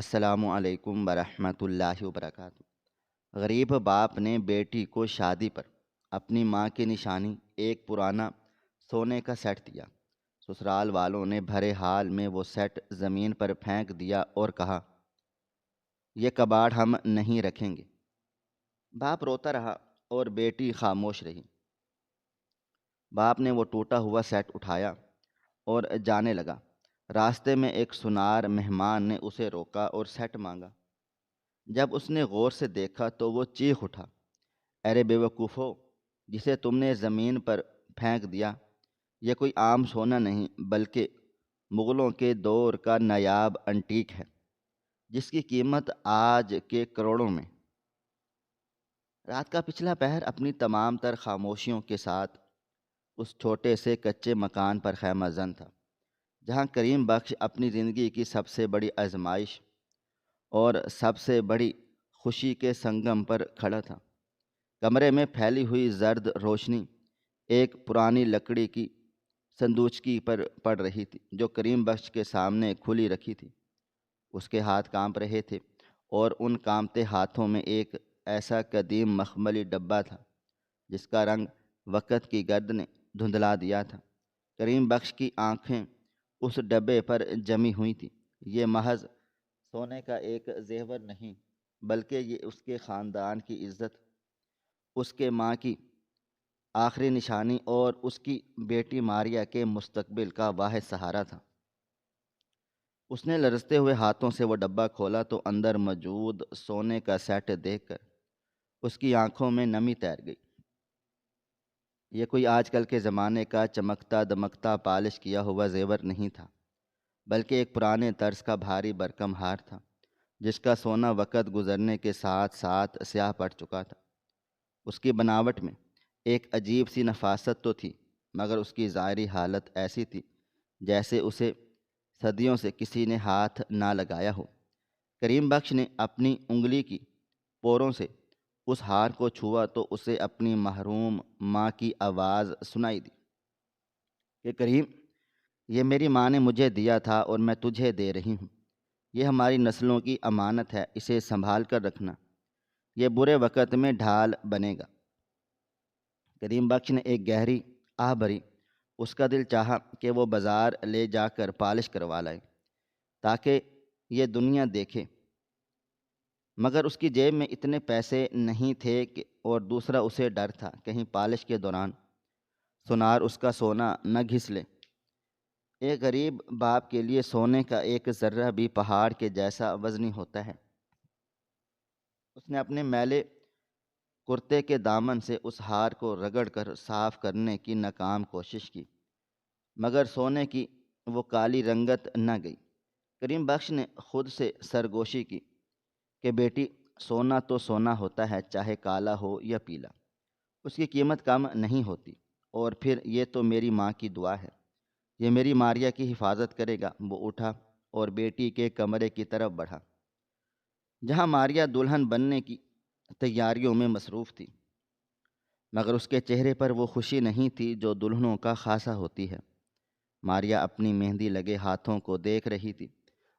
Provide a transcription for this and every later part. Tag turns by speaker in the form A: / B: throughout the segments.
A: السلام علیکم ورحمۃ اللہ وبرکاتہ۔ غریب باپ نے بیٹی کو شادی پر اپنی ماں کی نشانی ایک پرانا سونے کا سیٹ دیا۔ سسرال والوں نے بھرے حال میں وہ سیٹ زمین پر پھینک دیا اور کہا، یہ کباڑ ہم نہیں رکھیں گے۔ باپ روتا رہا اور بیٹی خاموش رہی۔ باپ نے وہ ٹوٹا ہوا سیٹ اٹھایا اور جانے لگا۔ راستے میں ایک سنار مہمان نے اسے روکا اور سیٹ مانگا۔ جب اس نے غور سے دیکھا تو وہ چیخ اٹھا، ارے بے وقوفو، جسے تم نے زمین پر پھینک دیا، یہ کوئی عام سونا نہیں بلکہ مغلوں کے دور کا نایاب انٹیک ہے، جس کی قیمت آج کے کروڑوں میں۔ رات کا پچھلا پہر اپنی تمام تر خاموشیوں کے ساتھ اس چھوٹے سے کچے مکان پر خیمہ زن تھا، جہاں کریم بخش اپنی زندگی کی سب سے بڑی آزمائش اور سب سے بڑی خوشی کے سنگم پر کھڑا تھا۔ کمرے میں پھیلی ہوئی زرد روشنی ایک پرانی لکڑی کی صندوقچی پر پڑ رہی تھی، جو کریم بخش کے سامنے کھلی رکھی تھی۔ اس کے ہاتھ کانپ رہے تھے اور ان کانپتے ہاتھوں میں ایک ایسا قدیم مخملی ڈبہ تھا جس کا رنگ وقت کی گرد نے دھندلا دیا تھا۔ کریم بخش کی آنکھیں اس ڈبے پر جمی ہوئی تھیں۔ یہ محض سونے کا ایک زیور نہیں، بلکہ یہ اس کے خاندان کی عزت، اس کے ماں کی آخری نشانی اور اس کی بیٹی ماریا کے مستقبل کا واحد سہارا تھا۔ اس نے لرزتے ہوئے ہاتھوں سے وہ ڈبہ کھولا تو اندر موجود سونے کا سیٹ دیکھ کر اس کی آنکھوں میں نمی تیر گئی۔ یہ کوئی آج کل کے زمانے کا چمکتا دمکتا پالش کیا ہوا زیور نہیں تھا، بلکہ ایک پرانے طرز کا بھاری بھرکم ہار تھا، جس کا سونا وقت گزرنے کے ساتھ ساتھ سیاہ پڑ چکا تھا۔ اس کی بناوٹ میں ایک عجیب سی نفاست تو تھی، مگر اس کی ظاہری حالت ایسی تھی جیسے اسے صدیوں سے کسی نے ہاتھ نہ لگایا ہو۔ کریم بخش نے اپنی انگلی کی پوروں سے اس ہار کو چھوا تو اسے اپنی محروم ماں کی آواز سنائی دی کہ کریم، یہ میری ماں نے مجھے دیا تھا اور میں تجھے دے رہی ہوں۔ یہ ہماری نسلوں کی امانت ہے، اسے سنبھال کر رکھنا، یہ برے وقت میں ڈھال بنے گا۔ کریم بخش نے ایک گہری آہ بھری۔ اس کا دل چاہا کہ وہ بازار لے جا کر پالش کروا لائے تاکہ یہ دنیا دیکھے، مگر اس کی جیب میں اتنے پیسے نہیں تھے اور دوسرا اسے ڈر تھا کہیں پالش کے دوران سونار اس کا سونا نہ گھس لے۔ ایک غریب باپ کے لیے سونے کا ایک ذرہ بھی پہاڑ کے جیسا وزنی ہوتا ہے۔ اس نے اپنے میلے کرتے کے دامن سے اس ہار کو رگڑ کر صاف کرنے کی ناکام کوشش کی، مگر سونے کی وہ کالی رنگت نہ گئی۔ کریم بخش نے خود سے سرگوشی کی کہ بیٹی، سونا تو سونا ہوتا ہے، چاہے کالا ہو یا پیلا، اس کی قیمت کم نہیں ہوتی۔ اور پھر یہ تو میری ماں کی دعا ہے، یہ میری ماریا کی حفاظت کرے گا۔ وہ اٹھا اور بیٹی کے کمرے کی طرف بڑھا، جہاں ماریا دلہن بننے کی تیاریوں میں مصروف تھی، مگر اس کے چہرے پر وہ خوشی نہیں تھی جو دلہنوں کا خاصہ ہوتی ہے۔ ماریا اپنی مہندی لگے ہاتھوں کو دیکھ رہی تھی۔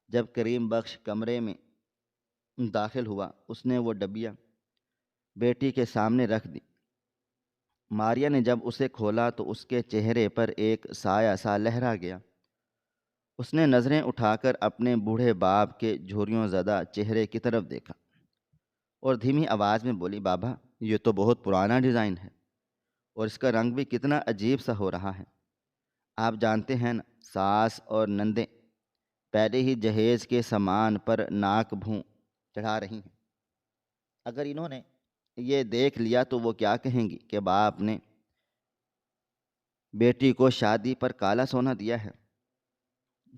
A: جب کریم بخش کمرے میں داخل ہوا، اس نے وہ ڈبیا بیٹی کے سامنے رکھ دی۔ ماریا نے جب اسے کھولا تو اس کے چہرے پر ایک سایہ سا لہرا گیا۔ اس نے نظریں اٹھا کر اپنے بوڑھے باپ کے جھریوں زدہ چہرے کی طرف دیکھا اور دھیمی آواز میں بولی، بابا، یہ تو بہت پرانا ڈیزائن ہے اور اس کا رنگ بھی کتنا عجیب سا ہو رہا ہے۔ آپ جانتے ہیں نا، ساس اور نندیں پہلے ہی جہیز کے سامان پر ناک بھوں چڑھا رہی ہیں۔ اگر انہوں نے یہ دیکھ لیا تو وہ کیا کہیں گی کہ باپ نے بیٹی کو شادی پر کالا سونا دیا ہے۔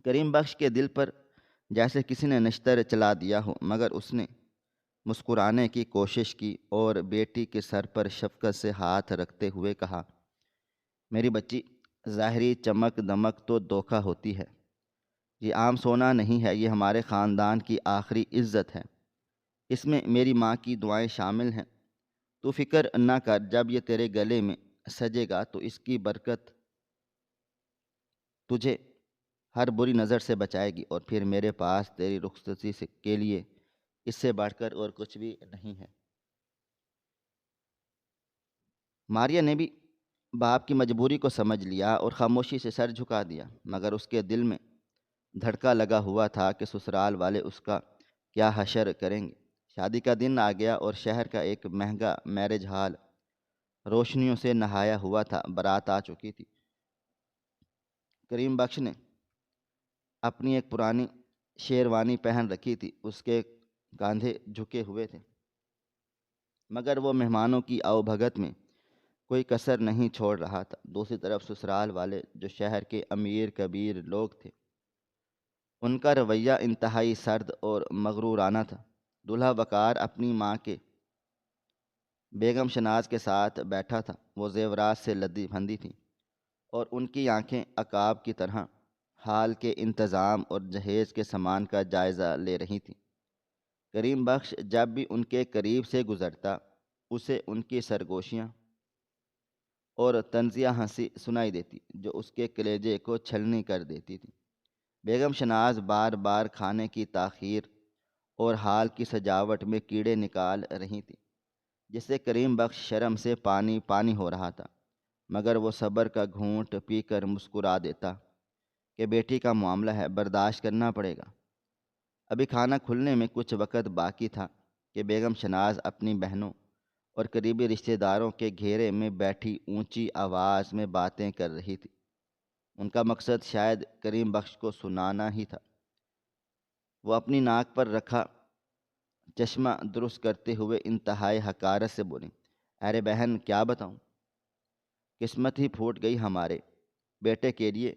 A: کریم بخش کے دل پر جیسے کسی نے نشتر چلا دیا ہو، مگر اس نے مسکرانے کی کوشش کی اور بیٹی کے سر پر شفقت سے ہاتھ رکھتے ہوئے کہا، میری بچی، ظاہری چمک دمک تو دھوکہ ہوتی ہے، یہ عام سونا نہیں ہے، یہ ہمارے خاندان کی آخری عزت ہے، اس میں میری ماں کی دعائیں شامل ہیں۔ تو فکر نہ کر، جب یہ تیرے گلے میں سجے گا تو اس کی برکت تجھے ہر بری نظر سے بچائے گی، اور پھر میرے پاس تیری رخصتی کے لیے اس سے بڑھ کر اور کچھ بھی نہیں ہے۔ ماریا نے بھی باپ کی مجبوری کو سمجھ لیا اور خاموشی سے سر جھکا دیا، مگر اس کے دل میں دھڑکا لگا ہوا تھا کہ سسرال والے اس کا کیا حشر کریں گے۔ شادی کا دن آ گیا اور شہر کا ایک مہنگا میرج ہال روشنیوں سے نہایا ہوا تھا۔ بارات آ چکی تھی۔ کریم بخش نے اپنی ایک پرانی شیروانی پہن رکھی تھی، اس کے کاندھے جھکے ہوئے تھے، مگر وہ مہمانوں کی آؤ بھگت میں کوئی کسر نہیں چھوڑ رہا تھا۔ دوسری طرف سسرال والے، جو شہر کے امیر کبیر لوگ تھے، ان کا رویہ انتہائی سرد اور مغرورانہ تھا۔ دولہا وقار اپنی ماں کے بیگم شناز کے ساتھ بیٹھا تھا۔ وہ زیورات سے لدی پھندی تھیں اور ان کی آنکھیں عقاب کی طرح حال کے انتظام اور جہیز کے سامان کا جائزہ لے رہی تھیں۔ کریم بخش جب بھی ان کے قریب سے گزرتا، اسے ان کی سرگوشیاں اور طنزیہ ہنسی سنائی دیتی، جو اس کے کلیجے کو چھلنی کر دیتی تھی۔ بیگم شناز بار بار کھانے کی تاخیر اور حال کی سجاوٹ میں کیڑے نکال رہی تھی، جس سے کریم بخش شرم سے پانی پانی ہو رہا تھا، مگر وہ صبر کا گھونٹ پی کر مسکرا دیتا کہ بیٹی کا معاملہ ہے، برداشت کرنا پڑے گا۔ ابھی کھانا کھلنے میں کچھ وقت باقی تھا کہ بیگم شناز اپنی بہنوں اور قریبی رشتہ داروں کے گھیرے میں بیٹھی اونچی آواز میں باتیں کر رہی تھی۔ ان کا مقصد شاید کریم بخش کو سنانا ہی تھا۔ وہ اپنی ناک پر رکھا چشمہ درست کرتے ہوئے انتہائی حقارت سے بولی، ارے بہن کیا بتاؤں، قسمت ہی پھوٹ گئی ہمارے بیٹے کے لیے۔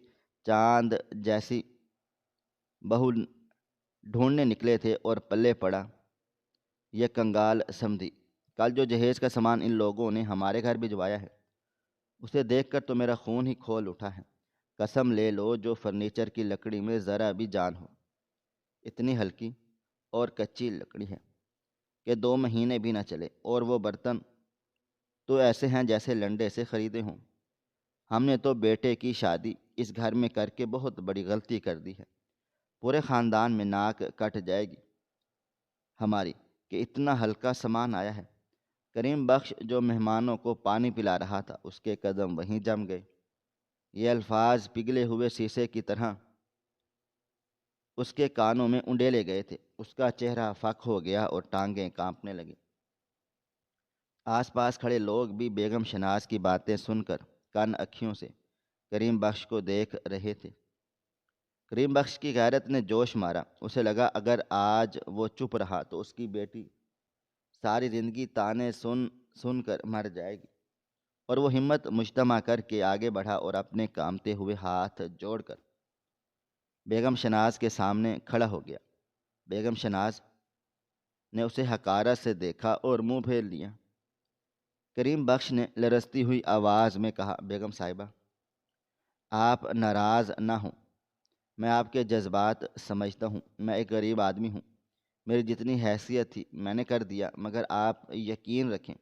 A: چاند جیسی بہو ڈھونڈنے نکلے تھے اور پلے پڑا یہ کنگال سمدھی۔ کل جو جہیز کا سامان ان لوگوں نے ہمارے گھر بھجوایا ہے، اسے دیکھ کر تو میرا خون ہی کھول اٹھا ہے۔ قسم لے لو جو فرنیچر کی لکڑی میں ذرا بھی جان ہو۔ اتنی ہلکی اور کچی لکڑی ہے کہ 2 مہینے بھی نہ چلے، اور وہ برتن تو ایسے ہیں جیسے لنڈے سے خریدے ہوں۔ ہم نے تو بیٹے کی شادی اس گھر میں کر کے بہت بڑی غلطی کر دی ہے۔ پورے خاندان میں ناک کٹ جائے گی ہماری کہ اتنا ہلکا سامان آیا ہے۔ کریم بخش جو مہمانوں کو پانی پلا رہا تھا، اس کے قدم وہیں جم گئے۔ یہ الفاظ پگھلے ہوئے شیشے کی طرح اس کے کانوں میں انڈیلے گئے تھے۔ اس کا چہرہ فک ہو گیا اور ٹانگیں کانپنے لگیں۔ آس پاس کھڑے لوگ بھی بیگم شناز کی باتیں سن کر کن اکھیوں سے کریم بخش کو دیکھ رہے تھے۔ کریم بخش کی غیرت نے جوش مارا۔ اسے لگا اگر آج وہ چپ رہا تو اس کی بیٹی ساری زندگی تانے سن سن کر مر جائے گی، اور وہ ہمت مجتمع کر کے آگے بڑھا اور اپنے کامتے ہوئے ہاتھ جوڑ کر بیگم شناز کے سامنے کھڑا ہو گیا۔ بیگم شناز نے اسے حقارت سے دیکھا اور منہ پھیر لیا۔ کریم بخش نے لرزتی ہوئی آواز میں کہا، بیگم صاحبہ آپ ناراض نہ ہوں، میں آپ کے جذبات سمجھتا ہوں۔ میں ایک غریب آدمی ہوں، میری جتنی حیثیت تھی میں نے کر دیا، مگر آپ یقین رکھیں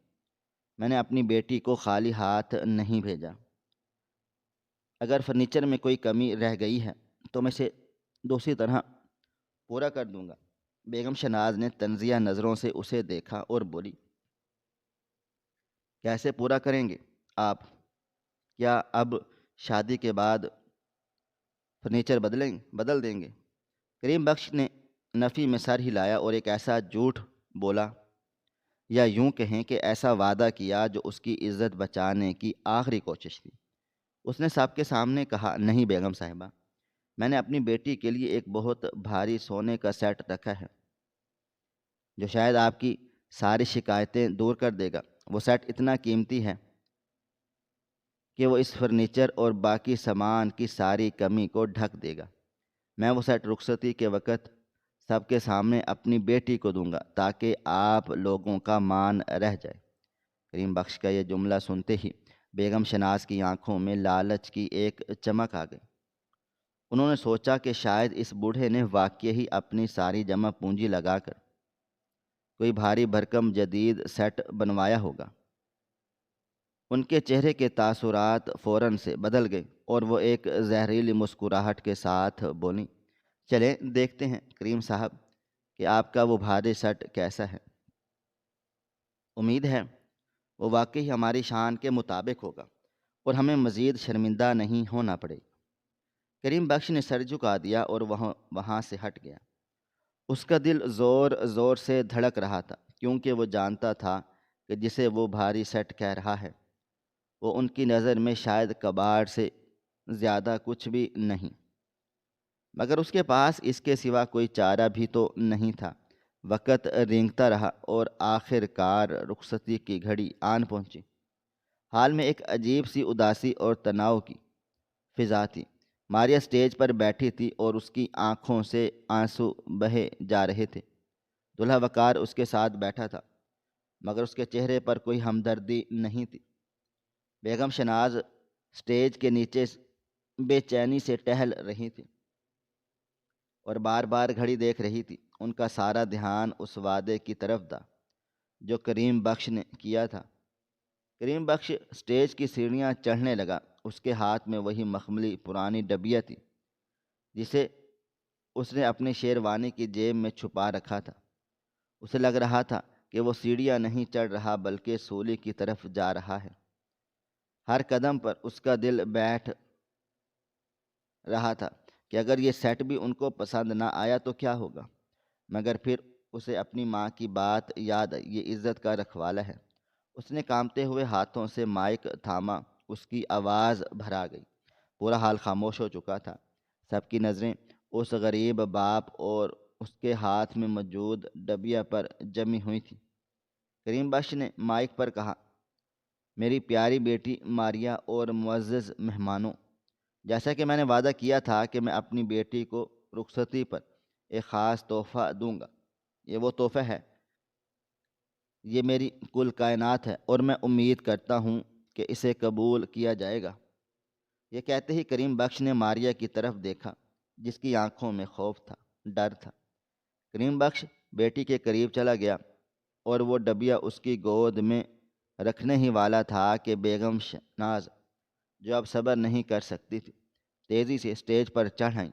A: میں نے اپنی بیٹی کو خالی ہاتھ نہیں بھیجا۔ اگر فرنیچر میں کوئی کمی رہ گئی ہے تو میں اسے دوسری طرح پورا کر دوں گا۔ بیگم شناز نے طنزیہ نظروں سے اسے دیکھا اور بولی، کیسے پورا کریں گے آپ؟ کیا اب شادی کے بعد فرنیچر بدل دیں گے؟ کریم بخش نے نفی میں سر ہلایا اور ایک ایسا جھوٹ بولا، یا یوں کہیں کہ ایسا وعدہ کیا جو اس کی عزت بچانے کی آخری کوشش تھی۔ اس نے سب کے سامنے کہا، نہیں بیگم صاحبہ، میں نے اپنی بیٹی کے لیے ایک بہت بھاری سونے کا سیٹ رکھا ہے جو شاید آپ کی ساری شکایتیں دور کر دے گا۔ وہ سیٹ اتنا قیمتی ہے کہ وہ اس فرنیچر اور باقی سامان کی ساری کمی کو ڈھک دے گا۔ میں وہ سیٹ رخصتی کے وقت سب کے سامنے اپنی بیٹی کو دوں گا تاکہ آپ لوگوں کا مان رہ جائے۔ کریم بخش کا یہ جملہ سنتے ہی بیگم شناز کی آنکھوں میں لالچ کی ایک چمک آ گئی۔ انہوں نے سوچا کہ شاید اس بوڑھے نے واقعی ہی اپنی ساری جمع پونجی لگا کر کوئی بھاری بھرکم جدید سیٹ بنوایا ہوگا۔ ان کے چہرے کے تاثرات فوراً سے بدل گئے اور وہ ایک زہریلی مسکراہٹ کے ساتھ بولیں، چلیں دیکھتے ہیں کریم صاحب کہ آپ کا وہ بھاری سٹ کیسا ہے۔ امید ہے وہ واقعی ہماری شان کے مطابق ہوگا اور ہمیں مزید شرمندہ نہیں ہونا پڑے۔ کریم بخش نے سر جھکا دیا اور وہاں سے ہٹ گیا۔ اس کا دل زور زور سے دھڑک رہا تھا، کیونکہ وہ جانتا تھا کہ جسے وہ بھاری سٹ کہہ رہا ہے وہ ان کی نظر میں شاید کباڑ سے زیادہ کچھ بھی نہیں، مگر اس کے پاس اس کے سوا کوئی چارہ بھی تو نہیں تھا۔ وقت رینگتا رہا اور آخر کار رخصتی کی گھڑی آن پہنچی۔ حال میں ایک عجیب سی اداسی اور تناؤ کی فضا تھی۔ ماریا سٹیج پر بیٹھی تھی اور اس کی آنکھوں سے آنسو بہے جا رہے تھے۔ دلہا وقار اس کے ساتھ بیٹھا تھا، مگر اس کے چہرے پر کوئی ہمدردی نہیں تھی۔ بیگم شناز سٹیج کے نیچے بے چینی سے ٹہل رہی تھی اور بار بار گھڑی دیکھ رہی تھی۔ ان کا سارا دھیان اس وعدے کی طرف تھا جو کریم بخش نے کیا تھا۔ کریم بخش سٹیج کی سیڑھیاں چڑھنے لگا۔ اس کے ہاتھ میں وہی مخملی پرانی ڈبیا تھی جسے اس نے اپنی شیروانی کی جیب میں چھپا رکھا تھا۔ اسے لگ رہا تھا کہ وہ سیڑھیاں نہیں چڑھ رہا بلکہ سولی کی طرف جا رہا ہے۔ ہر قدم پر اس کا دل بیٹھ رہا تھا کہ اگر یہ سیٹ بھی ان کو پسند نہ آیا تو کیا ہوگا، مگر پھر اسے اپنی ماں کی بات یاد آئی، یہ عزت کا رکھوالا ہے۔ اس نے کانپتے ہوئے ہاتھوں سے مائک تھاما، اس کی آواز بھرا گئی۔ پورا حال خاموش ہو چکا تھا۔ سب کی نظریں اس غریب باپ اور اس کے ہاتھ میں موجود ڈبیا پر جمی ہوئی تھیں۔ کریم بخش نے مائک پر کہا، میری پیاری بیٹی ماریا اور معزز مہمانوں، جیسا کہ میں نے وعدہ کیا تھا کہ میں اپنی بیٹی کو رخصتی پر ایک خاص تحفہ دوں گا۔ یہ وہ تحفہ ہے، یہ میری کل کائنات ہے اور میں امید کرتا ہوں کہ اسے قبول کیا جائے گا۔ یہ کہتے ہی کریم بخش نے ماریا کی طرف دیکھا جس کی آنکھوں میں خوف تھا، ڈر تھا۔ کریم بخش بیٹی کے قریب چلا گیا اور وہ ڈبیا اس کی گود میں رکھنے ہی والا تھا کہ بیگم شناز، جو اب صبر نہیں کر سکتی تھی، تیزی سے اسٹیج پر چڑھ آئیں۔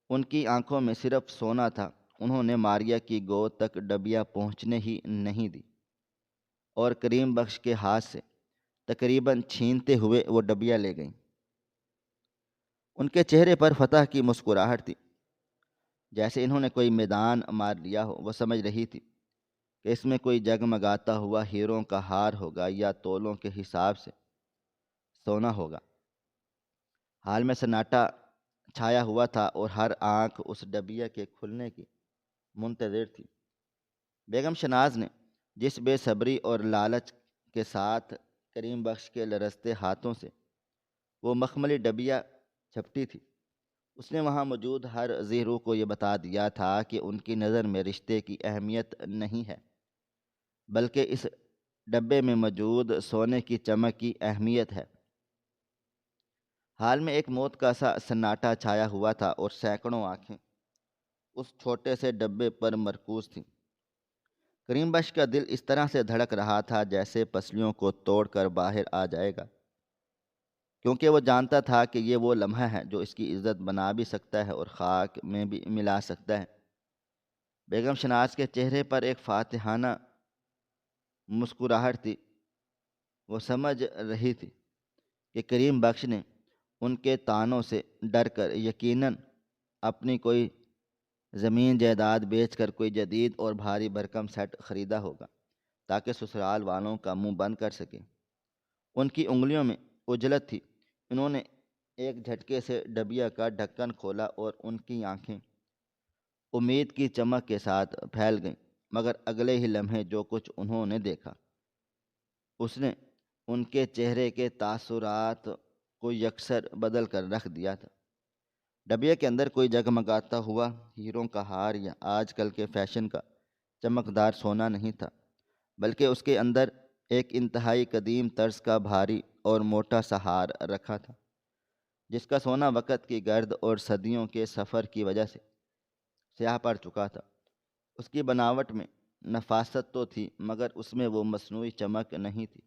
A: ان کی آنکھوں میں صرف سونا تھا۔ انہوں نے ماریا کی گود تک ڈبیا پہنچنے ہی نہیں دی اور کریم بخش کے ہاتھ سے تقریباً چھینتے ہوئے وہ ڈبیا لے گئیں۔ ان کے چہرے پر فتح کی مسکراہٹ تھی، جیسے انہوں نے کوئی میدان مار لیا ہو۔ وہ سمجھ رہی تھی کہ اس میں کوئی جگمگاتا ہوا ہیروں کا ہار ہوگا یا تولوں کے حساب سے سونا ہوگا۔ حال میں سناٹا چھایا ہوا تھا اور ہر آنکھ اس ڈبیا کے کھلنے کی منتظر تھی۔ بیگم شناز نے جس بے صبری اور لالچ کے ساتھ کریم بخش کے لرزتے ہاتھوں سے وہ مخملی ڈبیا چھپٹی تھی، اس نے وہاں موجود ہر ذی روح کو یہ بتا دیا تھا کہ ان کی نظر میں رشتے کی اہمیت نہیں ہے، بلکہ اس ڈبے میں موجود سونے کی چمک کی اہمیت ہے۔ حال میں ایک موت کا سا سناٹا چھایا ہوا تھا اور سینکڑوں آنکھیں اس چھوٹے سے ڈبے پر مرکوز تھیں۔ کریم بخش کا دل اس طرح سے دھڑک رہا تھا جیسے پسلیوں کو توڑ کر باہر آ جائے گا، کیونکہ وہ جانتا تھا کہ یہ وہ لمحہ ہے جو اس کی عزت بنا بھی سکتا ہے اور خاک میں بھی ملا سکتا ہے۔ بیگم شناز کے چہرے پر ایک فاتحانہ مسکراہٹ تھی۔ وہ سمجھ رہی تھی کہ کریم بخش نے ان کے طعنوں سے ڈر کر یقیناً اپنی کوئی زمین جائیداد بیچ کر کوئی جدید اور بھاری بھرکم سیٹ خریدا ہوگا تاکہ سسرال والوں کا منہ بند کر سکے۔ ان کی انگلیوں میں عجلت تھی۔ انہوں نے ایک جھٹکے سے ڈبیا کا ڈھکن کھولا اور ان کی آنکھیں امید کی چمک کے ساتھ پھیل گئیں، مگر اگلے ہی لمحے جو کچھ انہوں نے دیکھا اس نے ان کے چہرے کے تاثرات کو یکسر بدل کر رکھ دیا تھا۔ ڈبیا کے اندر کوئی جگمگاتا ہوا ہیروں کا ہار یا آج کل کے فیشن کا چمکدار سونا نہیں تھا، بلکہ اس کے اندر ایک انتہائی قدیم طرز کا بھاری اور موٹا سا ہار رکھا تھا، جس کا سونا وقت کی گرد اور صدیوں کے سفر کی وجہ سے سیاہ پڑ چکا تھا۔ اس کی بناوٹ میں نفاست تو تھی، مگر اس میں وہ مصنوعی چمک نہیں تھی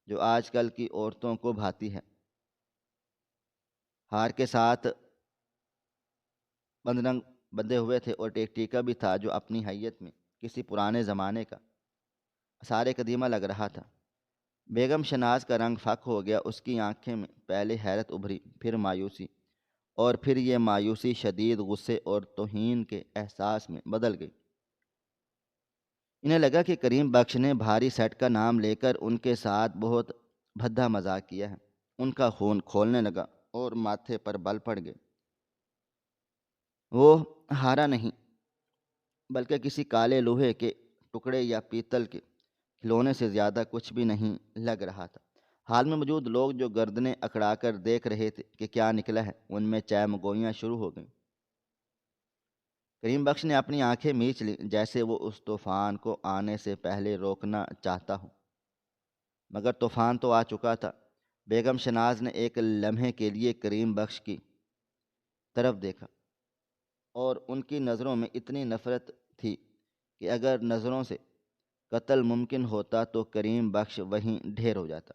A: جو آج کل کی عورتوں کو بھاتی ہے۔ ہار کے ساتھ بندرنگ بندھے ہوئے تھے اور ایک ٹیکا بھی تھا جو اپنی حیت میں کسی پرانے زمانے کا آثار قدیمہ لگ رہا تھا۔ بیگم شناز کا رنگ فاق ہو گیا، اس کی آنکھیں میں پہلے حیرت ابھری، پھر مایوسی، اور پھر یہ مایوسی شدید غصے اور توہین کے احساس میں بدل گئی۔ انہیں لگا کہ کریم بخش نے بھاری سیٹ کا نام لے کر ان کے ساتھ بہت بھدا مذاق کیا ہے۔ ان کا خون کھولنے لگا اور ماتھے پر بل پڑ گئے۔ وہ ہارا نہیں، بلکہ کسی کالے لوہے کے ٹکڑے یا پیتل کے کھلونے سے زیادہ کچھ بھی نہیں لگ رہا تھا۔ حال میں موجود لوگ جو گردنیں اکڑا کر دیکھ رہے تھے کہ کیا نکلا ہے، ان میں چہمگوئیاں شروع ہو گئیں۔ کریم بخش نے اپنی آنکھیں میچ لی، جیسے وہ اس طوفان کو آنے سے پہلے روکنا چاہتا ہو، مگر طوفان تو آ چکا تھا۔ بیگم شناز نے ایک لمحے کے لیے کریم بخش کی طرف دیکھا، اور ان کی نظروں میں اتنی نفرت تھی کہ اگر نظروں سے قتل ممکن ہوتا تو کریم بخش وہیں ڈھیر ہو جاتا۔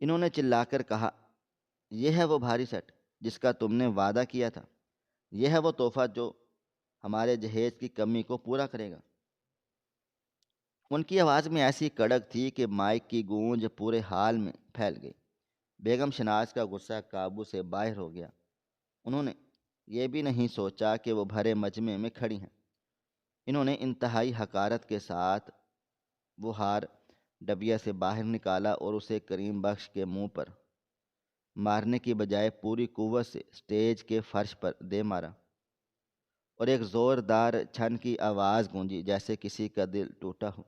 A: انہوں نے چلا کر کہا، یہ ہے وہ بھاری سیٹ جس کا تم نے وعدہ کیا تھا، یہ ہے وہ تحفہ جو ہمارے جہیز کی کمی کو پورا کرے گا۔ ان کی آواز میں ایسی کڑک تھی کہ مائک کی گونج پورے حال میں پھیل گئی۔ بیگم شناز کا غصہ قابو سے باہر ہو گیا۔ انہوں نے یہ بھی نہیں سوچا کہ وہ بھرے مجمع میں کھڑی ہیں۔ انہوں نے انتہائی حقارت کے ساتھ وہ ہار ڈبیا سے باہر نکالا اور اسے کریم بخش کے منہ پر مارنے کی بجائے پوری قوت سے سٹیج کے فرش پر دے مارا، اور ایک زوردار چھن کی آواز گونجی جیسے کسی کا دل ٹوٹا ہو۔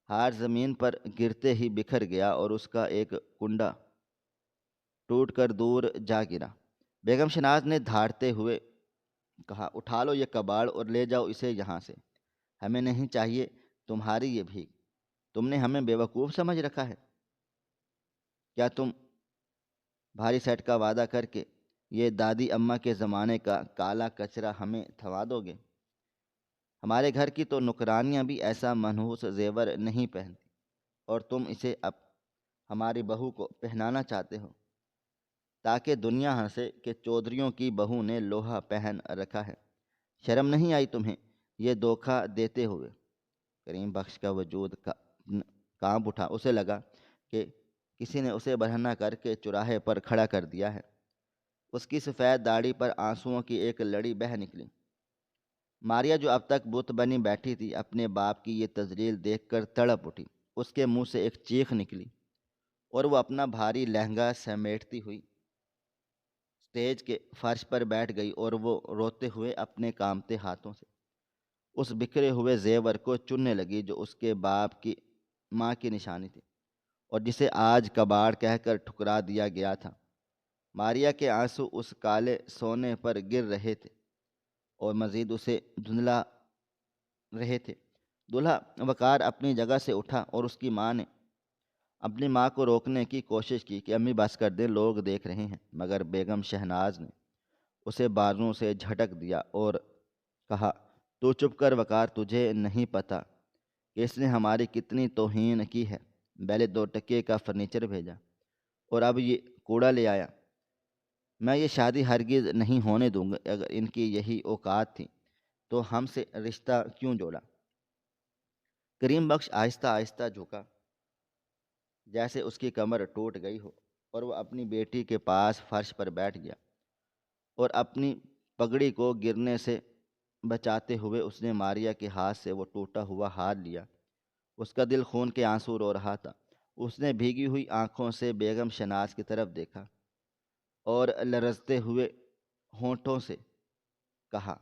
A: ہار زمین پر گرتے ہی بکھر گیا اور اس کا ایک کنڈا ٹوٹ کر دور جا گرا۔ بیگم شناز نے دھاڑتے ہوئے کہا، اٹھا لو یہ کباڑ اور لے جاؤ اسے یہاں سے، ہمیں نہیں چاہیے تمہاری یہ بھیک۔ تم نے ہمیں بیوقوف سمجھ رکھا ہے؟ کیا تم بھاری سیٹ کا وعدہ کر کے یہ دادی اماں کے زمانے کا کالا کچرا ہمیں تھما دو گے؟ ہمارے گھر کی تو نوکرانیاں بھی ایسا منحوس زیور نہیں پہنتی، اور تم اسے اب ہماری بہو کو پہنانا چاہتے ہو تاکہ دنیا ہنسے کہ چودھریوں کی بہو نے لوہا پہن رکھا ہے۔ شرم نہیں آئی تمہیں یہ دھوکہ دیتے ہوئے؟ کریم بخش کا وجود کانپ اٹھا۔ اسے لگا کہ کسی نے اسے برہنہ کر کے چوراہے پر کھڑا کر دیا ہے۔ اس کی سفید داڑھی پر آنسوؤں کی ایک لڑی بہہ نکلی۔ ماریا جو اب تک بت بنی بیٹھی تھی، اپنے باپ کی یہ تذلیل دیکھ کر تڑپ اٹھی۔ اس کے منہ سے ایک چیخ نکلی اور وہ اپنا بھاری لہنگا سمیٹتی ہوئی سٹیج کے فرش پر بیٹھ گئی، اور وہ روتے ہوئے اپنے کانپتے ہاتھوں سے اس بکھرے ہوئے زیور کو چننے لگی جو اس کے باپ کی ماں کی نشانی تھی، اور جسے آج کباڑ کہہ کر ٹھکرا دیا گیا تھا۔ ماریا کے آنسو اس کالے سونے پر گر رہے تھے اور مزید اسے دھندلا رہے تھے۔ دولہا وقار اپنی جگہ سے اٹھا، اور اس کی ماں نے اپنی ماں کو روکنے کی کوشش کی کہ امی بس کر دیں، لوگ دیکھ رہے ہیں، مگر بیگم شہناز نے اسے بازوؤں سے جھٹک دیا اور کہا، تو چپ کر وقار، تجھے نہیں پتہ کہ اس نے ہماری کتنی توہین کی ہے؟ پہلے 2 ٹکے کا فرنیچر بھیجا اور اب یہ کوڑا لے آیا۔ میں یہ شادی ہرگز نہیں ہونے دوں گا۔ اگر ان کی یہی اوقات تھی تو ہم سے رشتہ کیوں جوڑا؟ کریم بخش آہستہ آہستہ جھکا جیسے اس کی کمر ٹوٹ گئی ہو، اور وہ اپنی بیٹی کے پاس فرش پر بیٹھ گیا، اور اپنی پگڑی کو گرنے سے بچاتے ہوئے اس نے ماریا کے ہاتھ سے وہ ٹوٹا ہوا ہار لیا۔ اس کا دل خون کے آنسو رو رہا تھا۔ اس نے بھیگی ہوئی آنکھوں سے بیگم شناز کی طرف دیکھا اور لرزتے ہوئے ہونٹوں سے کہا،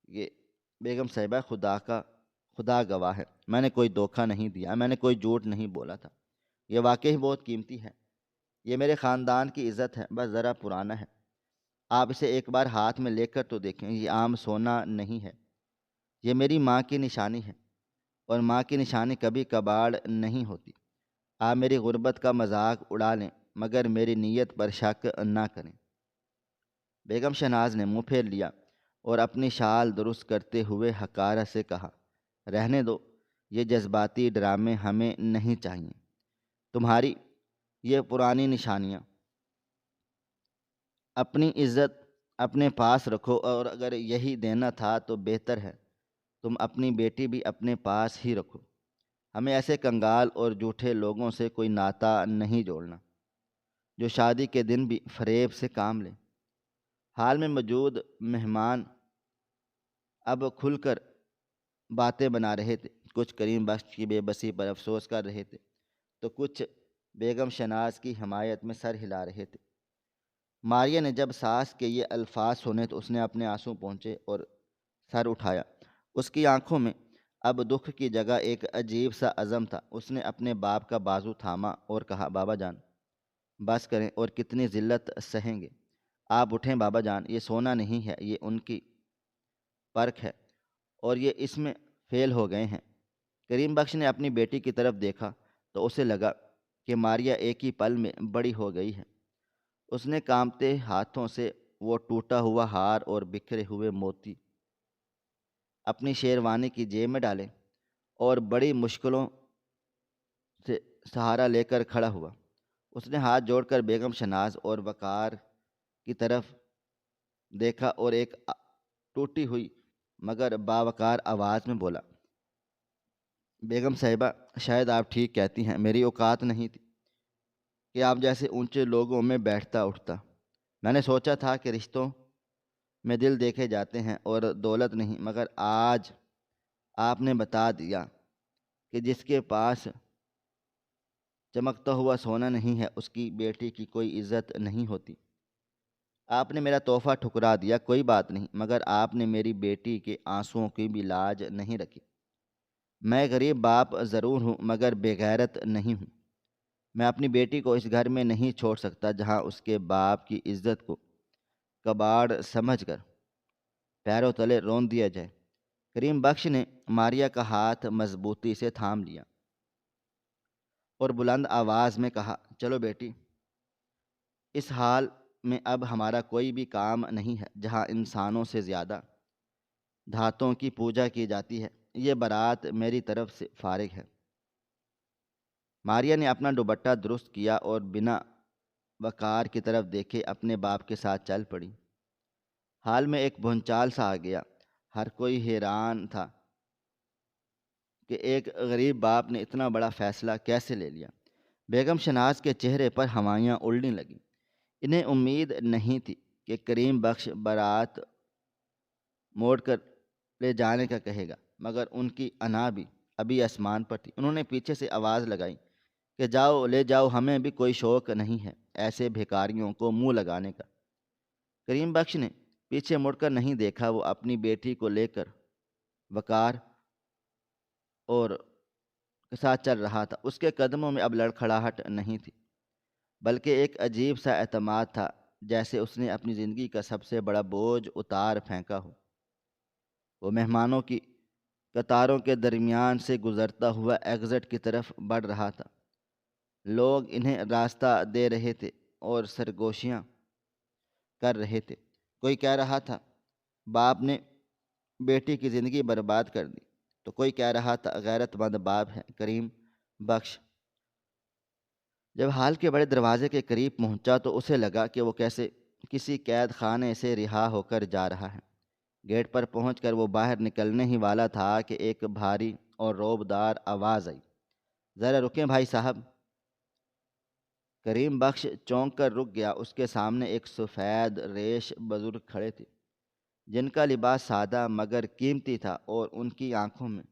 A: یہ بیگم صاحبہ، خدا گواہ ہے، میں نے کوئی دھوکہ نہیں دیا، میں نے کوئی جھوٹ نہیں بولا تھا۔ یہ واقعی بہت قیمتی ہے، یہ میرے خاندان کی عزت ہے، بس ذرا پرانا ہے۔ آپ اسے ایک بار ہاتھ میں لے کر تو دیکھیں، یہ عام سونا نہیں ہے، یہ میری ماں کی نشانی ہے، اور ماں کی نشانی کبھی کباڑ نہیں ہوتی۔ آپ میری غربت کا مذاق اڑا لیں، مگر میری نیت پر شک نہ کریں۔ بیگم شہناز نے منہ پھیر لیا اور اپنی شال درست کرتے ہوئے حقارت سے کہا، رہنے دو، یہ جذباتی ڈرامے ہمیں نہیں چاہیے۔ تمہاری یہ پرانی نشانیاں اپنی عزت اپنے پاس رکھو، اور اگر یہی دینا تھا تو بہتر ہے تم اپنی بیٹی بھی اپنے پاس ہی رکھو۔ ہمیں ایسے کنگال اور جھوٹے لوگوں سے کوئی ناطہ نہیں جوڑنا جو شادی کے دن بھی فریب سے کام لیں۔ حال میں موجود مہمان اب کھل کر باتیں بنا رہے تھے، کچھ کریم بخش کی بے بسی پر افسوس کر رہے تھے تو کچھ بیگم شناز کی حمایت میں سر ہلا رہے تھے۔ ماریہ نے جب ساس کے یہ الفاظ سنے تو اس نے اپنے آنسو پونچھے اور سر اٹھایا۔ اس کی آنکھوں میں اب دکھ کی جگہ ایک عجیب سا عزم تھا۔ اس نے اپنے باپ کا بازو تھاما اور کہا، بابا جان بس کریں، اور کتنی ذلت سہیں گے؟ آپ اٹھیں بابا جان، یہ سونا نہیں ہے، یہ ان کی پرکھ ہے اور یہ اس میں فیل ہو گئے ہیں۔ کریم بخش نے اپنی بیٹی کی طرف دیکھا تو اسے لگا کہ ماریہ ایک ہی پل میں بڑی ہو گئی ہے۔ اس نے کانپتے ہاتھوں سے وہ ٹوٹا ہوا ہار اور بکھرے ہوئے موتی اپنی شیروانی کی جیب میں ڈالے اور بڑی مشکلوں سے سہارا لے کر کھڑا ہوا۔ اس نے ہاتھ جوڑ کر بیگم شناز اور وقار کی طرف دیکھا اور ایک ٹوٹی ہوئی مگر باوقار آواز میں بولا، بیگم صاحبہ شاید آپ ٹھیک کہتی ہیں، میری اوقات نہیں تھی کہ آپ جیسے اونچے لوگوں میں بیٹھتا اٹھتا۔ میں نے سوچا تھا کہ رشتوں میں دل دیکھے جاتے ہیں اور دولت نہیں، مگر آج آپ نے بتا دیا کہ جس کے پاس چمکتا ہوا سونا نہیں ہے اس کی بیٹی کی کوئی عزت نہیں ہوتی۔ آپ نے میرا تحفہ ٹھکرا دیا، کوئی بات نہیں، مگر آپ نے میری بیٹی کے آنسوؤں کی بھی لاج نہیں رکھی۔ میں غریب باپ ضرور ہوں مگر بے غیرت نہیں ہوں۔ میں اپنی بیٹی کو اس گھر میں نہیں چھوڑ سکتا جہاں اس کے باپ کی عزت کو کباڑ سمجھ کر پیروں تلے رون دیا جائے۔ کریم بخش نے ماریہ کا ہاتھ مضبوطی سے تھام لیا اور بلند آواز میں کہا، چلو بیٹی، اس حال میں اب ہمارا کوئی بھی کام نہیں ہے جہاں انسانوں سے زیادہ دھاتوں کی پوجا کی جاتی ہے۔ یہ بارات میری طرف سے فارغ ہے۔ ماریہ نے اپنا دوپٹہ درست کیا اور بنا وقار کی طرف دیکھے اپنے باپ کے ساتھ چل پڑی۔ حال میں ایک بھونچال سا آ گیا۔ ہر کوئی حیران تھا کہ ایک غریب باپ نے اتنا بڑا فیصلہ کیسے لے لیا۔ بیگم شناز کے چہرے پر ہوائیاں اڑنے لگیں۔ انہیں امید نہیں تھی کہ کریم بخش بارات موڑ کر لے جانے کا کہے گا، مگر ان کی انا بھی ابھی آسمان پر تھی۔ انہوں نے پیچھے سے آواز لگائی کہ جاؤ لے جاؤ، ہمیں بھی کوئی شوق نہیں ہے ایسے بھیکاریوں کو منہ لگانے کا۔ کریم بخش نے پیچھے مڑ کر نہیں دیکھا۔ وہ اپنی بیٹی کو لے کر وقار اور کے ساتھ چل رہا تھا۔ اس کے قدموں میں اب لڑکھڑاہٹ نہیں تھی بلکہ ایک عجیب سا اعتماد تھا، جیسے اس نے اپنی زندگی کا سب سے بڑا بوجھ اتار پھینکا ہو۔ وہ مہمانوں کی قطاروں کے درمیان سے گزرتا ہوا ایگزٹ کی طرف بڑھ رہا تھا۔ لوگ انہیں راستہ دے رہے تھے اور سرگوشیاں کر رہے تھے۔ کوئی کہہ رہا تھا، باپ نے بیٹی کی زندگی برباد کر دی، تو کوئی کہہ رہا تھا، غیرت مند باپ ہے کریم بخش۔ جب ہال کے بڑے دروازے کے قریب پہنچا تو اسے لگا کہ وہ کیسے کسی قید خانے سے رہا ہو کر جا رہا ہے۔ گیٹ پر پہنچ کر وہ باہر نکلنے ہی والا تھا کہ ایک بھاری اور روبدار آواز آئی، ذرا رکیں بھائی صاحب۔ کریم بخش چونک کر رک گیا۔ اس کے سامنے ایک سفید ریش بزرگ کھڑے تھے جن کا لباس سادہ مگر قیمتی تھا اور ان کی آنکھوں میں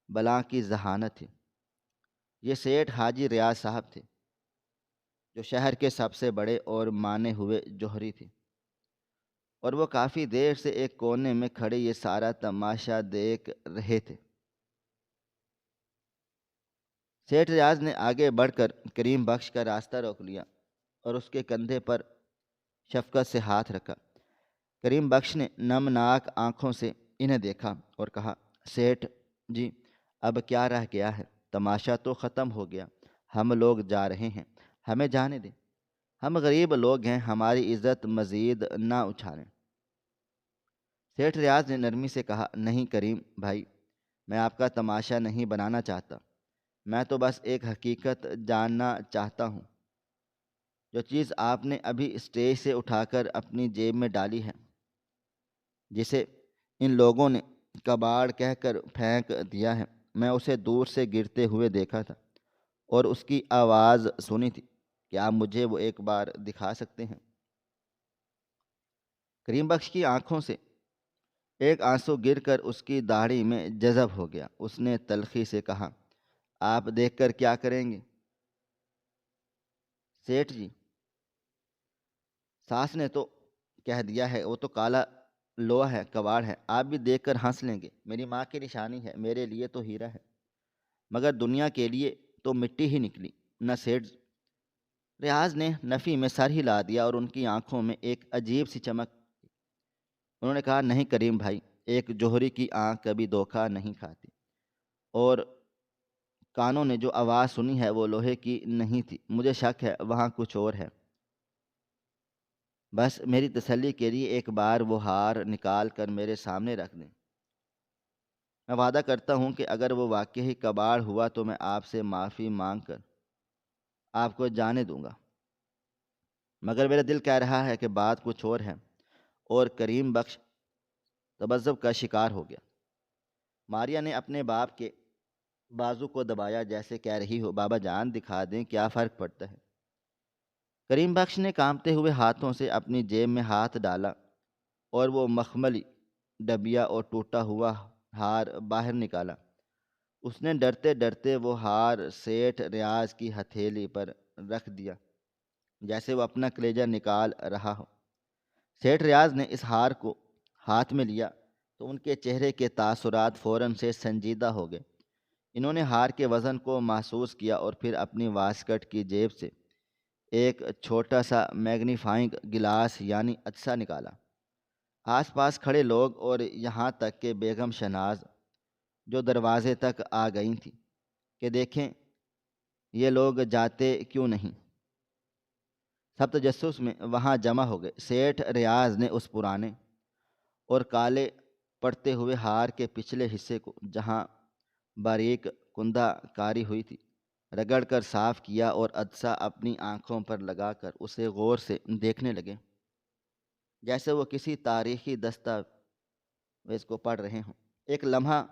A: بلاں کی ذہانت تھی۔ یہ سیٹھ حاجی ریاض صاحب تھے، جو شہر کے سب سے بڑے اور مانے ہوئے جوہری تھے، اور وہ کافی دیر سے ایک کونے میں کھڑے یہ سارا تماشا دیکھ رہے تھے۔ سیٹھ ریاض نے آگے بڑھ کر کریم بخش کا راستہ روک لیا اور اس کے کندھے پر شفقت سے ہاتھ رکھا۔ کریم بخش نے نمناک آنکھوں سے انہیں دیکھا اور کہا، سیٹھ جی، اب کیا رہ گیا ہے؟ تماشا تو ختم ہو گیا، ہم لوگ جا رہے ہیں، ہمیں جانے دیں، ہم غریب لوگ ہیں، ہماری عزت مزید نہ اچھالیں۔ سیٹھ ریاض نے نرمی سے کہا، نہیں کریم بھائی، میں آپ کا تماشا نہیں بنانا چاہتا، میں تو بس ایک حقیقت جاننا چاہتا ہوں، جو چیز آپ نے ابھی اسٹیج سے اٹھا کر اپنی جیب میں ڈالی ہے، جسے ان لوگوں نے کباڑ کہہ کر پھینک دیا ہے، میں اسے دور سے گرتے ہوئے دیکھا تھا اور اس کی آواز سنی تھی۔ کیا آپ مجھے وہ ایک بار دکھا سکتے ہیں؟ کریم بخش کی آنکھوں سے ایک آنسو گر کر اس کی داڑھی میں جذب ہو گیا۔ اس نے تلخی سے کہا، آپ دیکھ کر کیا کریں گے سیٹھ جی؟ ساس نے تو کہہ دیا ہے، وہ تو کالا لوہا ہے، کباڑ ہے، آپ بھی دیکھ کر ہنس لیں گے۔ میری ماں کی نشانی ہے، میرے لیے تو ہیرا ہے، مگر دنیا کے لیے تو مٹی ہی نکلی نہ سیٹھ۔ ریاض نے نفی میں سر ہلا دیا اور ان کی آنکھوں میں ایک عجیب سی چمک۔ انہوں نے کہا، نہیں کریم بھائی، ایک جوہری کی آنکھ کبھی دھوکہ نہیں کھاتی، اور کانوں نے جو آواز سنی ہے وہ لوہے کی نہیں تھی۔ مجھے شک ہے وہاں کچھ اور ہے۔ بس میری تسلی کے لیے ایک بار وہ ہار نکال کر میرے سامنے رکھ دیں۔ میں وعدہ کرتا ہوں کہ اگر وہ واقعی کباڑ ہوا تو میں آپ سے معافی مانگ کر آپ کو جانے دوں گا، مگر میرا دل کہہ رہا ہے کہ بات کچھ اور ہے۔ اور کریم بخش تبذب کا شکار ہو گیا۔ ماریا نے اپنے باپ کے بازو کو دبایا، جیسے کہہ رہی ہو، بابا جان دکھا دیں، کیا فرق پڑتا ہے۔ کریم بخش نے کانپتے ہوئے ہاتھوں سے اپنی جیب میں ہاتھ ڈالا اور وہ مخملی ڈبیا اور ٹوٹا ہوا ہار باہر نکالا۔ اس نے ڈرتے ڈرتے وہ ہار سیٹھ ریاض کی ہتھیلی پر رکھ دیا، جیسے وہ اپنا کلیجہ نکال رہا ہو۔ سیٹھ ریاض نے اس ہار کو ہاتھ میں لیا تو ان کے چہرے کے تاثرات فوراً سے سنجیدہ ہو گئے۔ انہوں نے ہار کے وزن کو محسوس کیا اور پھر اپنی واسکٹ کی جیب سے ایک چھوٹا سا میگنیفائنگ گلاس یعنی عدسہ نکالا۔ آس پاس کھڑے لوگ اور یہاں تک کہ بیگم شہناز، جو دروازے تک آ گئی تھیں کہ دیکھیں یہ لوگ جاتے کیوں نہیں، سب تجسس میں وہاں جمع ہو گئے۔ سیٹھ ریاض نے اس پرانے اور کالے پڑتے ہوئے ہار کے پچھلے حصے کو، جہاں باریک کندہ کاری ہوئی تھی، رگڑ کر صاف کیا اور عدسہ اپنی آنکھوں پر لگا کر اسے غور سے دیکھنے لگے، جیسے وہ کسی تاریخی دستاویز کو پڑھ رہے ہوں۔ ایک لمحہ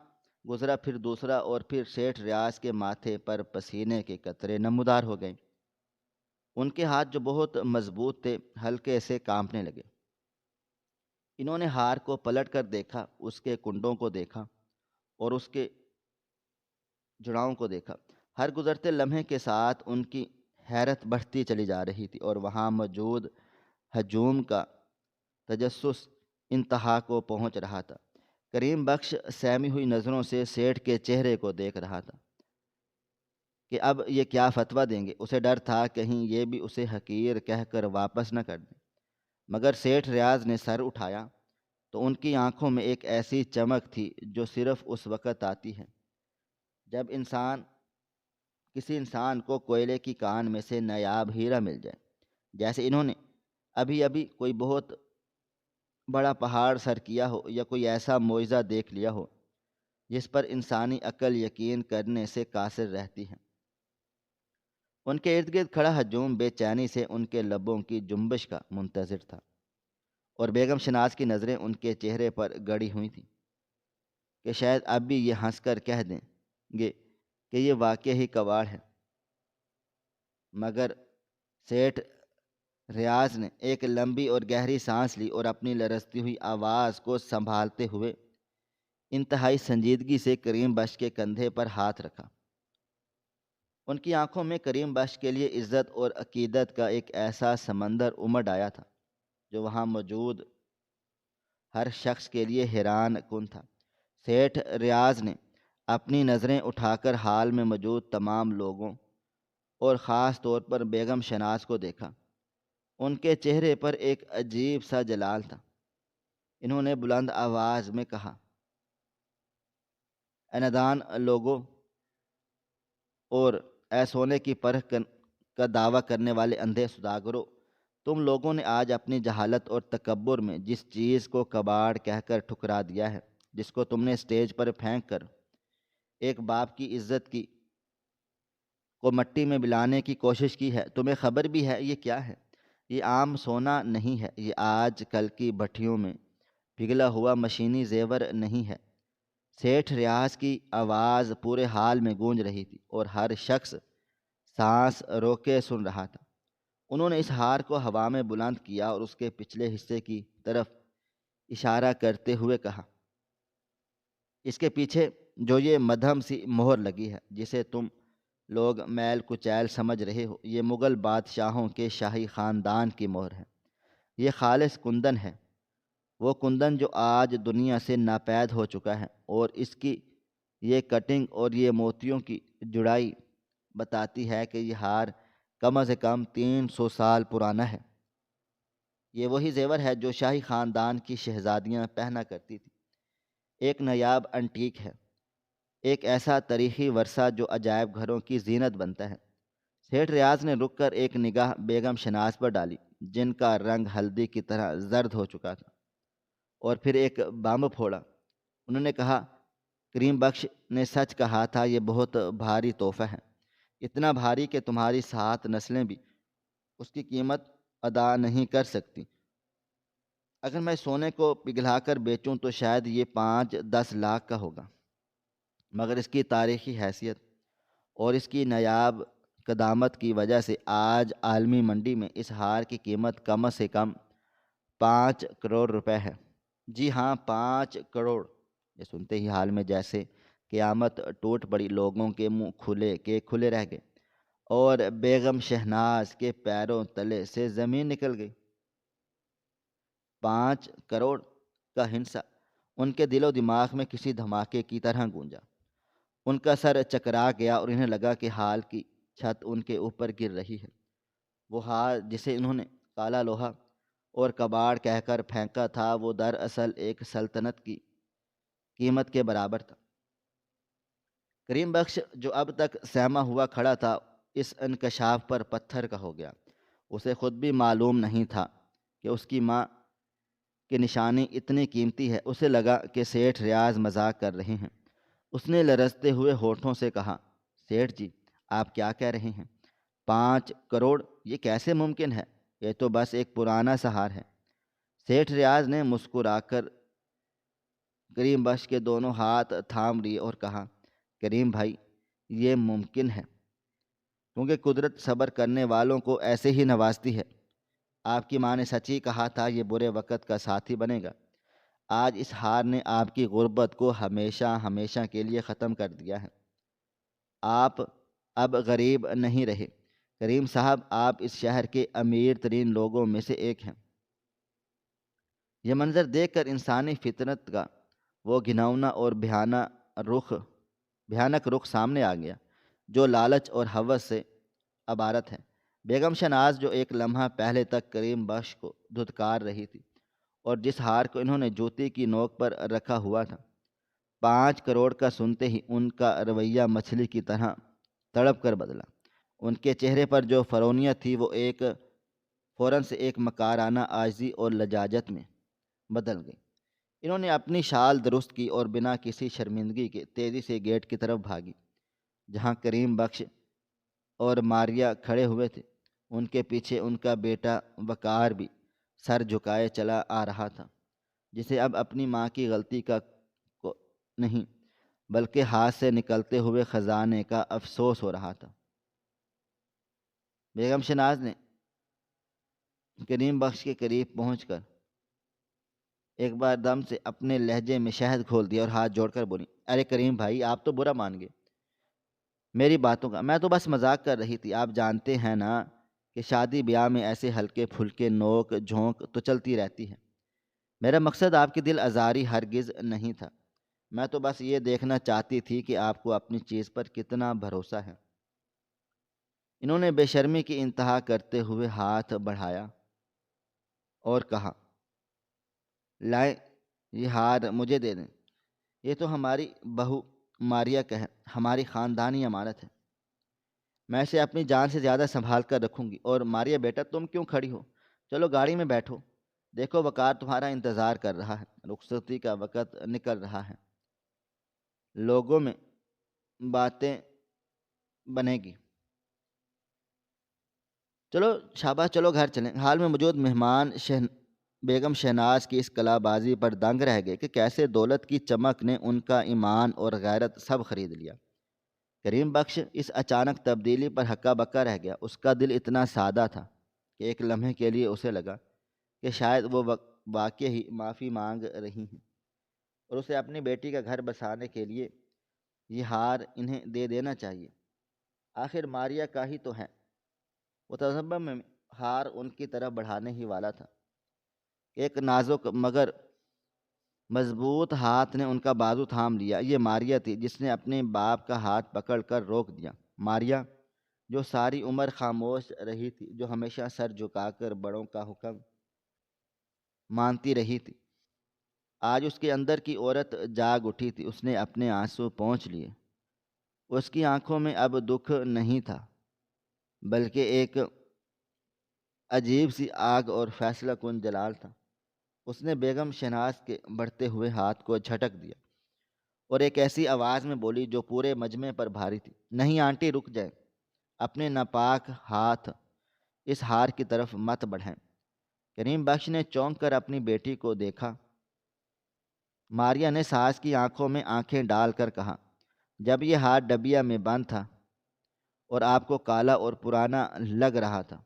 A: گزرا، پھر دوسرا، اور پھر سیٹھ ریاض کے ماتھے پر پسینے کے قطرے نمودار ہو گئے۔ ان کے ہاتھ جو بہت مضبوط تھے ہلکے سے کانپنے لگے۔ انہوں نے ہار کو پلٹ کر دیکھا، اس کے کنڈوں کو دیکھا اور اس کے جڑاؤں کو دیکھا۔ ہر گزرتے لمحے کے ساتھ ان کی حیرت بڑھتی چلی جا رہی تھی اور وہاں موجود ہجوم کا تجسس انتہا کو پہنچ رہا تھا۔ کریم بخش سہمی ہوئی نظروں سے سیٹھ کے چہرے کو دیکھ رہا تھا کہ اب یہ کیا فتویٰ دیں گے۔ اسے ڈر تھا کہیں یہ بھی اسے حقیر کہہ کر واپس نہ کر دیں، مگر سیٹھ ریاض نے سر اٹھایا تو ان کی آنکھوں میں ایک ایسی چمک تھی جو صرف اس وقت آتی ہے جب کسی انسان کو کوئلے کی کان میں سے نایاب ہیرا مل جائے، جیسے انہوں نے ابھی ابھی کوئی بہت بڑا پہاڑ سر کیا ہو یا کوئی ایسا معجزہ دیکھ لیا ہو جس پر انسانی عقل یقین کرنے سے قاصر رہتی ہے۔ ان کے ارد گرد کھڑا ہجوم بے چینی سے ان کے لبوں کی جنبش کا منتظر تھا، اور بیگم شناز کی نظریں ان کے چہرے پر گڑی ہوئی تھیں کہ شاید اب بھی یہ ہنس کر کہہ دیں گے کہ یہ واقعی ہی کباڑ ہے۔ مگر سیٹھ ریاض نے ایک لمبی اور گہری سانس لی اور اپنی لرزتی ہوئی آواز کو سنبھالتے ہوئے انتہائی سنجیدگی سے کریم بخش کے کندھے پر ہاتھ رکھا۔ ان کی آنکھوں میں کریم بخش کے لیے عزت اور عقیدت کا ایک ایسا سمندر امڈ آیا تھا جو وہاں موجود ہر شخص کے لیے حیران کن تھا۔ سیٹھ ریاض نے اپنی نظریں اٹھا کر حال میں موجود تمام لوگوں اور خاص طور پر بیگم شناز کو دیکھا۔ ان کے چہرے پر ایک عجیب سا جلال تھا۔ انہوں نے بلند آواز میں کہا، اے نادان لوگوں اور اے سونے کی پرکھ کا دعویٰ کرنے والے اندھے سوداگروں، تم لوگوں نے آج اپنی جہالت اور تکبر میں جس چیز کو کباڑ کہہ کر ٹھکرا دیا ہے، جس کو تم نے اسٹیج پر پھینک کر ایک باپ کی عزت کی کو مٹی میں ملانے کی کوشش کی ہے؟ تمہیں خبر بھی ہے یہ کیا ہے؟ یہ عام سونا نہیں ہے، یہ آج کل کی بھٹیوں میں پگھلا ہوا مشینی زیور نہیں ہے۔ سیٹھ ریاض کی آواز پورے حال میں گونج رہی تھی اور ہر شخص سانس روکے سن رہا تھا۔ انہوں نے اس ہار کو ہوا میں بلند کیا اور اس کے پچھلے حصے کی طرف اشارہ کرتے ہوئے کہا، اس کے پیچھے جو یہ مدھم سی مہر لگی ہے، جسے تم لوگ میل کچیل سمجھ رہے ہو، یہ مغل بادشاہوں کے شاہی خاندان کی مہر ہے۔ یہ خالص کندن ہے، وہ کندن جو آج دنیا سے ناپید ہو چکا ہے، اور اس کی یہ کٹنگ اور یہ موتیوں کی جڑائی بتاتی ہے کہ یہ ہار کم از کم 300 سال پرانا ہے۔ یہ وہی زیور ہے جو شاہی خاندان کی شہزادیاں پہنا کرتی تھیں۔ ایک نایاب انٹیک ہے، ایک ایسا تاریخی ورثہ جو عجائب گھروں کی زینت بنتا ہے۔ سیٹھ ریاض نے رک کر ایک نگاہ بیگم شناز پر ڈالی، جن کا رنگ ہلدی کی طرح زرد ہو چکا تھا، اور پھر ایک بام پھوڑا۔ انہوں نے کہا، کریم بخش نے سچ کہا تھا، یہ بہت بھاری تحفہ ہے، اتنا بھاری کہ تمہاری 7 نسلیں بھی اس کی قیمت ادا نہیں کر سکتی۔ اگر میں سونے کو پگھلا کر بیچوں تو شاید یہ 5-10 لاکھ کا ہوگا، مگر اس کی تاریخی حیثیت اور اس کی نایاب قدامت کی وجہ سے آج عالمی منڈی میں اس ہار کی قیمت کم سے کم 5 کروڑ روپے ہے۔ جی ہاں، 5 کروڑ! یہ سنتے ہی حال میں جیسے قیامت ٹوٹ پڑی، لوگوں کے منہ کھلے کے کھلے رہ گئے اور بیگم شہناز کے پیروں تلے سے زمین نکل گئی۔ 5 کروڑ کا ہنسا ان کے دل و دماغ میں کسی دھماکے کی طرح گونجا۔ ان کا سر چکرا گیا اور انہیں لگا کہ حال کی چھت ان کے اوپر گر رہی ہے۔ وہ ہار جسے انہوں نے کالا لوہا اور کباڑ کہہ کر پھینکا تھا، وہ دراصل ایک سلطنت کی قیمت کے برابر تھا۔ کریم بخش جو اب تک سہما ہوا کھڑا تھا، اس انکشاف پر پتھر کا ہو گیا۔ اسے خود بھی معلوم نہیں تھا کہ اس کی ماں کی نشانی اتنی قیمتی ہے۔ اسے لگا کہ سیٹھ ریاض مذاق کر رہے ہیں۔ اس نے لرزتے ہوئے ہونٹوں سے کہا، سیٹھ جی، آپ کیا کہہ رہے ہیں؟ 5 کروڑ! یہ کیسے ممکن ہے؟ یہ تو بس ایک پرانا سا ہار ہے۔ سیٹھ ریاض نے مسکرا کر کریم بخش کے دونوں ہاتھ تھام لیے اور کہا، کریم بھائی، یہ ممکن ہے کیونکہ قدرت صبر کرنے والوں کو ایسے ہی نوازتی ہے۔ آپ کی ماں نے سچ ہی کہا تھا، یہ برے وقت کا ساتھی بنے گا۔ آج اس ہار نے آپ کی غربت کو ہمیشہ ہمیشہ کے لیے ختم کر دیا ہے۔ آپ اب غریب نہیں رہے۔ کریم صاحب، آپ اس شہر کے امیر ترین لوگوں میں سے ایک ہیں۔ یہ منظر دیکھ کر انسانی فطرت کا وہ گھناؤنا اور بھیانک رخ سامنے آ گیا جو لالچ اور ہوس سے عبارت ہے۔ بیگم شناز جو ایک لمحہ پہلے تک کریم بخش کو دھتکار رہی تھی، اور جس ہار کو انہوں نے جوتی کی نوک پر رکھا ہوا تھا، 5 کروڑ کا سنتے ہی ان کا رویہ مچھلی کی طرح تڑپ کر بدلا۔ ان کے چہرے پر جو فرونیت تھی وہ فوراً سے ایک مکارانہ عاجزی اور لجاجت میں بدل گئی۔ انہوں نے اپنی شال درست کی اور بنا کسی شرمندگی کے تیزی سے گیٹ کی طرف بھاگی، جہاں کریم بخش اور ماریا کھڑے ہوئے تھے۔ ان کے پیچھے ان کا بیٹا وقار بھی سر جھکائے چلا آ رہا تھا، جسے اب اپنی ماں کی غلطی کا نہیں بلکہ ہاتھ سے نکلتے ہوئے خزانے کا افسوس ہو رہا تھا۔ بیگم شناز نے کریم بخش کے قریب پہنچ کر ایک بار دم سے اپنے لہجے میں شہد کھول دیا اور ہاتھ جوڑ کر بولی، ارے کریم بھائی، آپ تو برا مان گئے میری باتوں کا۔ میں تو بس مذاق کر رہی تھی۔ آپ جانتے ہیں نا کہ شادی بیاہ میں ایسے ہلکے پھلکے نوک جھونک تو چلتی رہتی ہے۔ میرا مقصد آپ کی دل آزاری ہرگز نہیں تھا۔ میں تو بس یہ دیکھنا چاہتی تھی کہ آپ کو اپنی چیز پر کتنا بھروسہ ہے۔ انہوں نے بے شرمی کی انتہا کرتے ہوئے ہاتھ بڑھایا اور کہا، لائیں، یہ ہار مجھے دے دیں۔ یہ تو ہماری بہو ماریا کا ہے، ہماری خاندانی امانت ہے۔ میں اسے اپنی جان سے زیادہ سنبھال کر رکھوں گی۔ اور ماریا بیٹا، تم کیوں کھڑی ہو؟ چلو گاڑی میں بیٹھو، دیکھو وقار تمہارا انتظار کر رہا ہے۔ رخصتی کا وقت نکل رہا ہے، لوگوں میں باتیں بنے گی۔ چلو شاباش، چلو گھر چلیں۔ حال میں موجود مہمان بیگم شہناز کی اس کلا بازی پر دنگ رہ گئے کہ کیسے دولت کی چمک نے ان کا ایمان اور غیرت سب خرید لیا۔ کریم بخش اس اچانک تبدیلی پر ہکا بکا رہ گیا۔ اس کا دل اتنا سادہ تھا کہ ایک لمحے کے لیے اسے لگا کہ شاید وہ واقع ہی معافی مانگ رہی ہیں اور اسے اپنی بیٹی کا گھر بسانے کے لیے یہ ہار انہیں دے دینا چاہیے۔ آخر ماریا کا ہی تو ہے۔ وہ تصور میں ہار ان کی طرف بڑھانے ہی والا تھا، ایک نازک مگر مضبوط ہاتھ نے ان کا بازو تھام لیا۔ یہ ماریا تھی جس نے اپنے باپ کا ہاتھ پکڑ کر روک دیا، ماریا جو ساری عمر خاموش رہی تھی، جو ہمیشہ سر جھکا کر بڑوں کا حکم مانتی رہی تھی۔ آج اس کے اندر کی عورت جاگ اٹھی تھی۔ اس نے اپنے آنسو پونچھ لیے۔ اس کی آنکھوں میں اب دکھ نہیں تھا بلکہ ایک عجیب سی آگ اور فیصلہ کن جلال تھا۔ اس نے بیگم شہناز کے بڑھتے ہوئے ہاتھ کو جھٹک دیا اور ایک ایسی آواز میں بولی جو پورے مجمع پر بھاری تھی، نہیں آنٹی، رک جائیں، اپنے ناپاک ہاتھ اس ہار کی طرف مت بڑھائیں۔ کریم بخش نے چونک کر اپنی بیٹی کو دیکھا۔ ماریا نے ساس کی آنکھوں میں آنکھیں ڈال کر کہا، جب یہ ہار ڈبیا میں بند تھا اور آپ کو کالا اور پرانا لگ رہا تھا،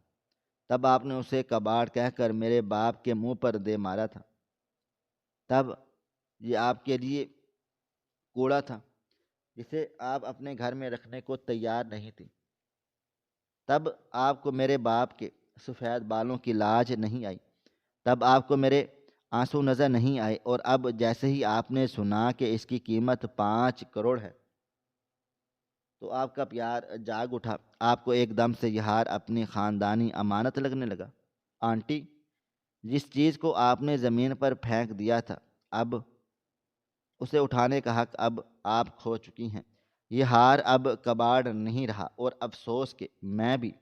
A: تب آپ نے اسے کباڑ کہہ کر میرے باپ کے منہ پر دے مارا تھا۔ تب یہ آپ کے لیے کوڑا تھا جسے آپ اپنے گھر میں رکھنے کو تیار نہیں تھی۔ تب آپ کو میرے باپ کے سفید بالوں کی لاج نہیں آئی، تب آپ کو میرے آنسو نظر نہیں آئے، اور اب جیسے ہی آپ نے سنا کہ اس کی قیمت 5 کروڑ ہے تو آپ کا پیار جاگ اٹھا۔ آپ کو ایک دم سے یہ ہار اپنی خاندانی امانت لگنے لگا۔ آنٹی، جس چیز کو آپ نے زمین پر پھینک دیا تھا، اب اسے اٹھانے کا حق اب آپ کھو چکی ہیں۔ یہ ہار اب کباڑ نہیں رہا، اور افسوس کہ میں بھی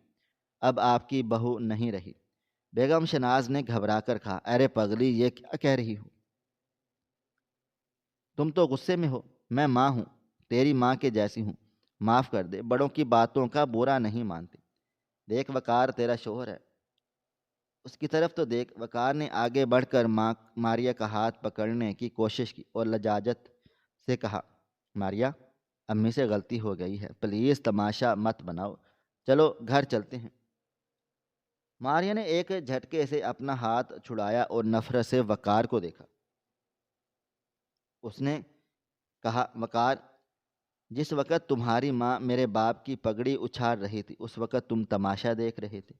A: اب آپ کی بہو نہیں رہی۔ بیگم شناز نے گھبرا کر کہا، ارے پگلی، یہ کیا کہہ رہی ہو؟ تم تو غصے میں ہو۔ میں ماں ہوں، تیری ماں کے جیسی ہوں، معاف کر دے، بڑوں کی باتوں کا برا نہیں مانتے۔ دیکھ وقار، تیرا شوہر ہے، اس کی طرف تو دیکھ۔ وقار نے آگے بڑھ کر ماریا کا ہاتھ پکڑنے کی کوشش کی اور لجاجت سے کہا، ماریا، امی سے غلطی ہو گئی ہے، پلیز تماشا مت بناؤ، چلو گھر چلتے ہیں۔ ماریا نے ایک جھٹکے سے اپنا ہاتھ چھڑایا اور نفرت سے وقار کو دیکھا۔ اس نے کہا، وقار، جس وقت تمہاری ماں میرے باپ کی پگڑی اچھال رہی تھی، اس وقت تم تماشا دیکھ رہے تھے۔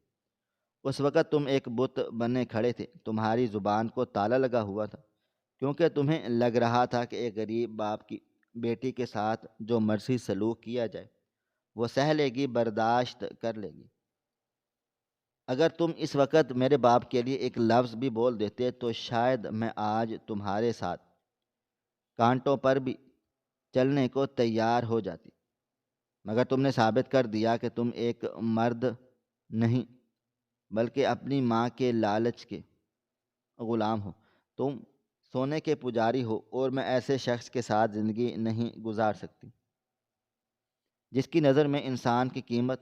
A: اس وقت تم ایک بت بنے کھڑے تھے۔ تمہاری زبان کو تالا لگا ہوا تھا کیونکہ تمہیں لگ رہا تھا کہ ایک غریب باپ کی بیٹی کے ساتھ جو مرثی سلوک کیا جائے وہ سہ لے گی، برداشت کر لے گی۔ اگر تم اس وقت میرے باپ کے لیے ایک لفظ بھی بول دیتے تو شاید میں آج تمہارے ساتھ کانٹوں پر بھی چلنے کو تیار ہو جاتی، مگر تم نے ثابت کر دیا کہ تم ایک مرد نہیں بلکہ اپنی ماں کے لالچ کے غلام ہو۔ تم سونے کے پجاری ہو، اور میں ایسے شخص کے ساتھ زندگی نہیں گزار سکتی جس کی نظر میں انسان کی قیمت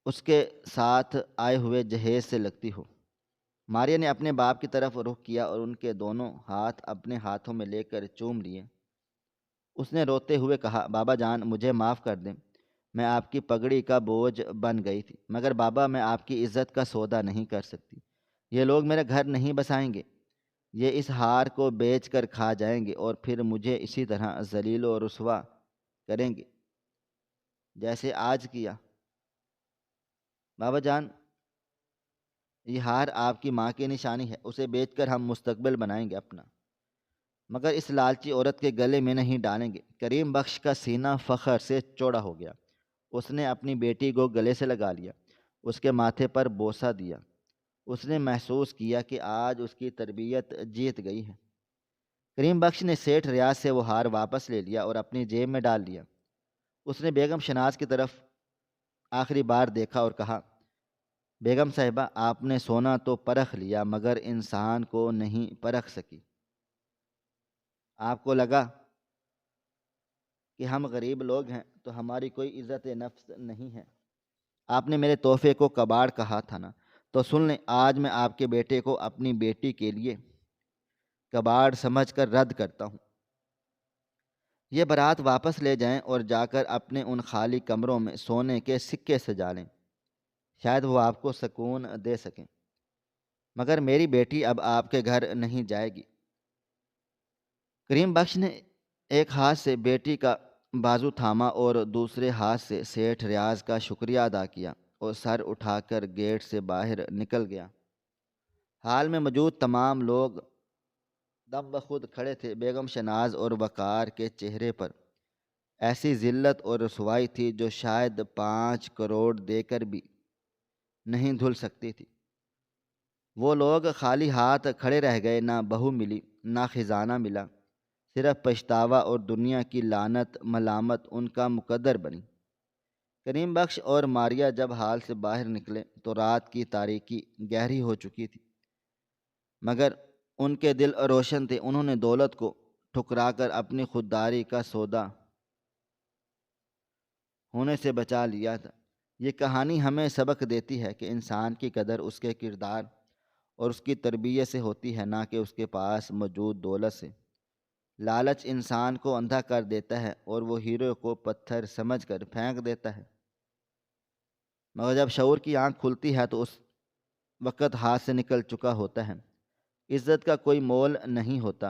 A: اس کے ساتھ آئے ہوئے جہیز سے لگتی ہو۔ ماریا نے اپنے باپ کی طرف رخ کیا اور ان کے دونوں ہاتھ اپنے ہاتھوں میں لے کر چوم لیے۔ اس نے روتے ہوئے کہا، بابا جان، مجھے معاف کر دیں، میں آپ کی پگڑی کا بوجھ بن گئی تھی، مگر بابا، میں آپ کی عزت کا سودا نہیں کر سکتی۔ یہ لوگ میرا گھر نہیں بسائیں گے، یہ اس ہار کو بیچ کر کھا جائیں گے اور پھر مجھے اسی طرح ذلیل و رسوا کریں گے جیسے آج کیا۔ بابا جان، یہ ہار آپ کی ماں کی نشانی ہے، اسے بیچ کر ہم مستقبل بنائیں گے اپنا، مگر اس لالچی عورت کے گلے میں نہیں ڈالیں گے۔ کریم بخش کا سینہ فخر سے چوڑا ہو گیا۔ اس نے اپنی بیٹی کو گلے سے لگا لیا، اس کے ماتھے پر بوسہ دیا۔ اس نے محسوس کیا کہ آج اس کی تربیت جیت گئی ہے۔ کریم بخش نے سیٹھ ریاض سے وہ ہار واپس لے لیا اور اپنی جیب میں ڈال لیا۔ اس نے بیگم شناز کی طرف آخری بار دیکھا اور کہا، بیگم صاحبہ، آپ نے سونا تو پرکھ لیا مگر انسان کو نہیں پرکھ سکی۔ آپ کو لگا کہ ہم غریب لوگ ہیں تو ہماری کوئی عزت نفس نہیں ہے، آپ نے میرے تحفے کو کباڑ کہا تھا نا، تو سن لیں، آج میں آپ کے بیٹے کو اپنی بیٹی کے لیے کباڑ سمجھ کر رد کرتا ہوں۔ یہ بارات واپس لے جائیں اور جا کر اپنے ان خالی کمروں میں سونے کے سکے سجا لیں، شاید وہ آپ کو سکون دے سکیں، مگر میری بیٹی اب آپ کے گھر نہیں جائے گی۔ کریم بخش نے ایک ہاتھ سے بیٹی کا بازو تھاما اور دوسرے ہاتھ سے سیٹھ ریاض کا شکریہ ادا کیا اور سر اٹھا کر گیٹ سے باہر نکل گیا۔ حال میں موجود تمام لوگ دم بخود کھڑے تھے۔ بیگم شناز اور وقار کے چہرے پر ایسی ذلت اور رسوائی تھی جو شاید 5 کروڑ دے کر بھی نہیں دھل سکتی تھی۔ وہ لوگ خالی ہاتھ کھڑے رہ گئے، نہ بہو ملی، نہ خزانہ ملا، صرف پچھتاوا اور دنیا کی لعنت ملامت ان کا مقدر بنی۔ کریم بخش اور ماریہ جب حال سے باہر نکلے تو رات کی تاریکی گہری ہو چکی تھی، مگر ان کے دل روشن تھے۔ انہوں نے دولت کو ٹھکرا کر اپنی خودداری کا سودا ہونے سے بچا لیا تھا۔ یہ کہانی ہمیں سبق دیتی ہے کہ انسان کی قدر اس کے کردار اور اس کی تربیت سے ہوتی ہے، نہ کہ اس کے پاس موجود دولت سے۔ لالچ انسان کو اندھا کر دیتا ہے اور وہ ہیرو کو پتھر سمجھ کر پھینک دیتا ہے، مگر جب شعور کی آنکھ کھلتی ہے تو اس وقت ہاتھ سے نکل چکا ہوتا ہے۔ عزت کا کوئی مول نہیں ہوتا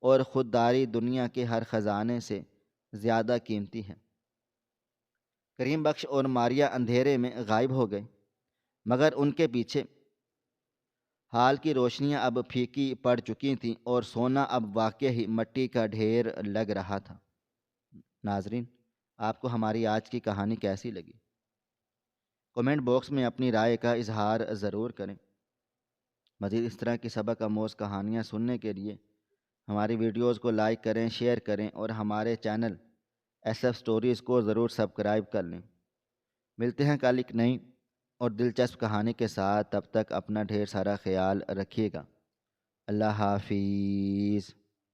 A: اور خودداری دنیا کے ہر خزانے سے زیادہ قیمتی ہے۔ کریم بخش اور ماریہ اندھیرے میں غائب ہو گئے، مگر ان کے پیچھے حال کی روشنیاں اب پھیکی پڑ چکی تھیں اور سونا اب واقع ہی مٹی کا ڈھیر لگ رہا تھا۔ ناظرین، آپ کو ہماری آج کی کہانی کیسی لگی؟ کمنٹ باکس میں اپنی رائے کا اظہار ضرور کریں۔ مزید اس طرح کی سبق آموز کہانیاں سننے کے لیے ہماری ویڈیوز کو لائک کریں، شیئر کریں اور ہمارے چینل ایس ایف سٹوریز کو ضرور سبسکرائب کر لیں۔ ملتے ہیں کل ایک نئی اور دلچسپ کہانی کے ساتھ، تب تک اپنا ڈھیر سارا خیال رکھیے گا۔ اللہ حافظ۔